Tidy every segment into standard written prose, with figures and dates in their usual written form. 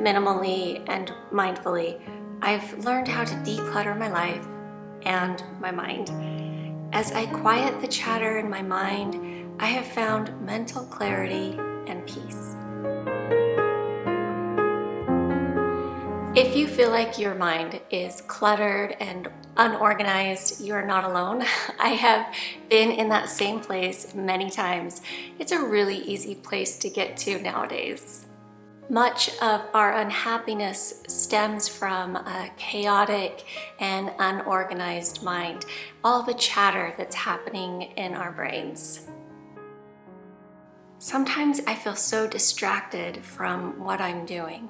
minimally and mindfully, I've learned how to declutter my life and my mind. As I quiet the chatter in my mind, I have found mental clarity and peace. If you feel like your mind is cluttered and unorganized, you are not alone. I have been in that same place many times. It's a really easy place to get to nowadays. Much of our unhappiness stems from a chaotic and unorganized mind, all the chatter that's happening in our brains. Sometimes I feel so distracted from what I'm doing.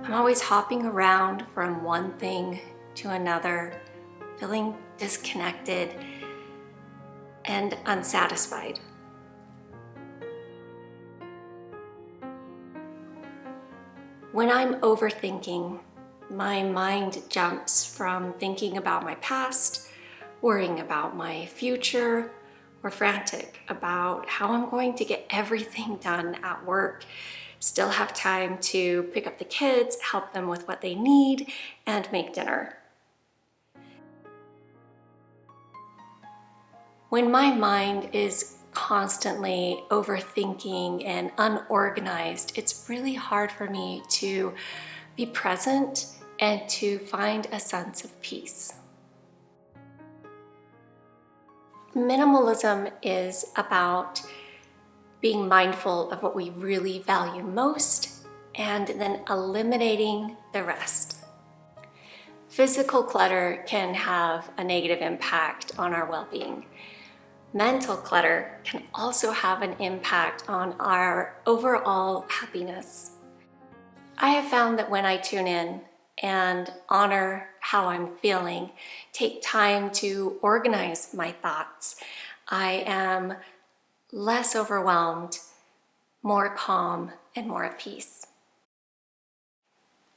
I'm always hopping around from one thing to another, feeling disconnected and unsatisfied. When I'm overthinking, my mind jumps from thinking about my past, worrying about my future, or frantic about how I'm going to get everything done at work, still have time to pick up the kids, help them with what they need, and make dinner. When my mind is constantly overthinking and unorganized, it's really hard for me to be present and to find a sense of peace. Minimalism is about being mindful of what we really value most and then eliminating the rest. Physical clutter can have a negative impact on our well-being. Mental clutter can also have an impact on our overall happiness. I have found that when I tune in and honor how I'm feeling, take time to organize my thoughts, I am less overwhelmed, more calm, and more at peace.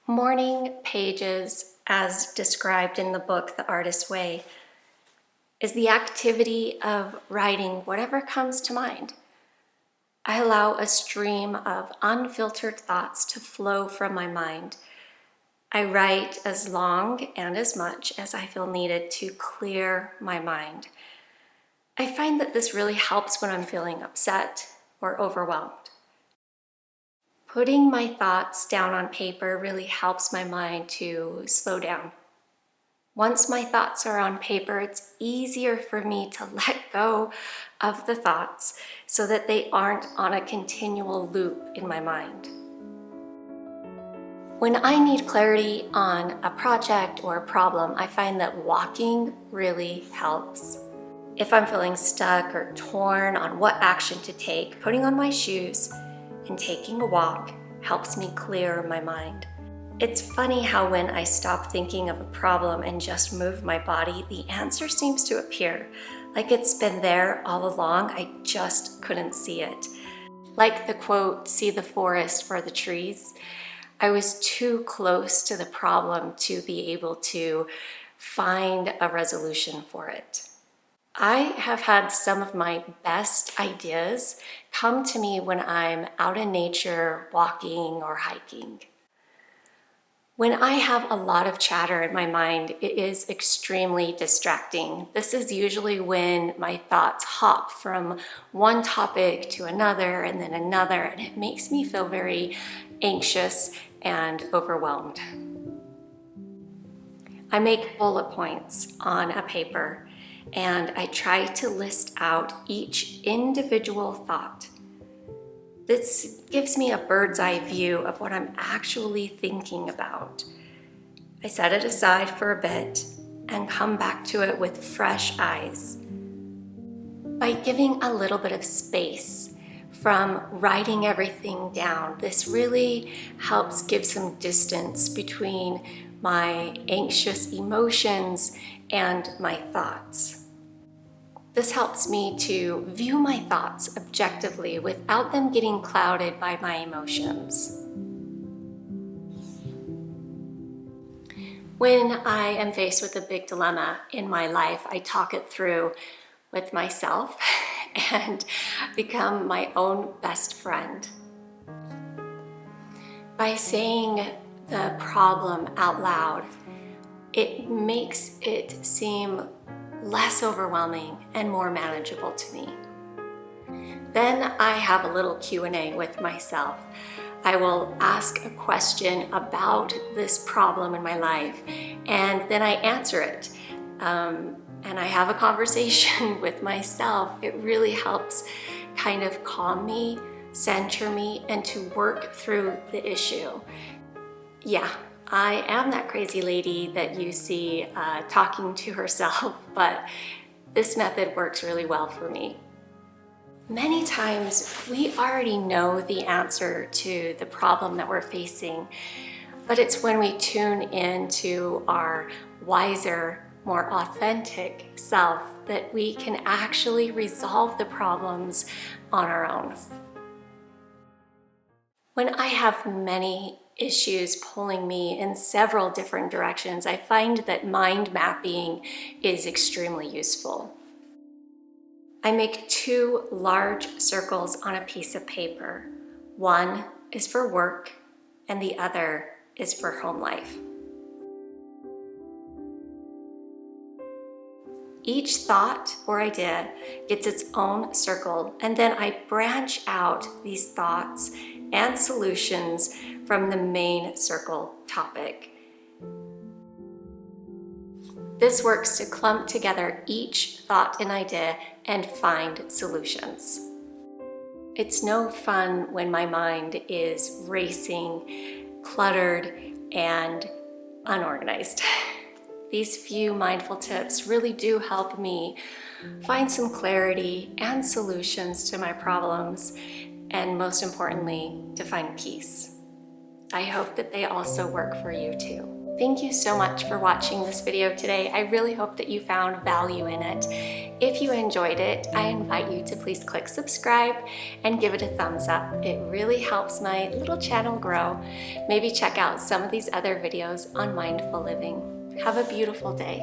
Morning pages, as described in the book, The Artist's Way, is the activity of writing whatever comes to mind. I allow a stream of unfiltered thoughts to flow from my mind. I write as long and as much as I feel needed to clear my mind. I find that this really helps when I'm feeling upset or overwhelmed. Putting my thoughts down on paper really helps my mind to slow down. Once my thoughts are on paper, it's easier for me to let go of the thoughts so that they aren't on a continual loop in my mind. When I need clarity on a project or a problem, I find that walking really helps. If I'm feeling stuck or torn on what action to take, putting on my shoes and taking a walk helps me clear my mind. It's funny how when I stop thinking of a problem and just move my body, the answer seems to appear. Like it's been there all along, I just couldn't see it. Like the quote, "See the forest for the trees." I was too close to the problem to be able to find a resolution for it. I have had some of my best ideas come to me when I'm out in nature, walking or hiking. When I have a lot of chatter in my mind, it is extremely distracting. This is usually when my thoughts hop from one topic to another and then another, and it makes me feel very anxious and overwhelmed. I make bullet points on a paper and I try to list out each individual thought. This gives me a bird's eye view of what I'm actually thinking about. I set it aside for a bit and come back to it with fresh eyes. By giving a little bit of space from writing everything down, this really helps give some distance between my anxious emotions and my thoughts. This helps me to view my thoughts objectively without them getting clouded by my emotions. When I am faced with a big dilemma in my life, I talk it through with myself and become my own best friend. By saying the problem out loud, it makes it seem less overwhelming and more manageable to me. Then I have a little Q&A with myself. I will ask a question about this problem in my life, and then I answer it. And I have a conversation with myself. It really helps kind of calm me, center me, and to work through the issue. Yeah, I am that crazy lady that you see talking to herself, but this method works really well for me. Many times we already know the answer to the problem that we're facing, but it's when we tune into our wiser, more authentic self that we can actually resolve the problems on our own. When I have many issues pulling me in several different directions, I find that mind mapping is extremely useful. I make 2 large circles on a piece of paper. One is for work and the other is for home life. Each thought or idea gets its own circle, and then I branch out these thoughts and solutions from the main circle topic. This works to clump together each thought and idea and find solutions. It's no fun when my mind is racing, cluttered, and unorganized. These few mindful tips really do help me find some clarity and solutions to my problems, and most importantly, to find peace. I hope that they also work for you too. Thank you so much for watching this video today. I really hope that you found value in it. If you enjoyed it, I invite you to please click subscribe and give it a thumbs up. It really helps my little channel grow. Maybe check out some of these other videos on mindful living. Have a beautiful day.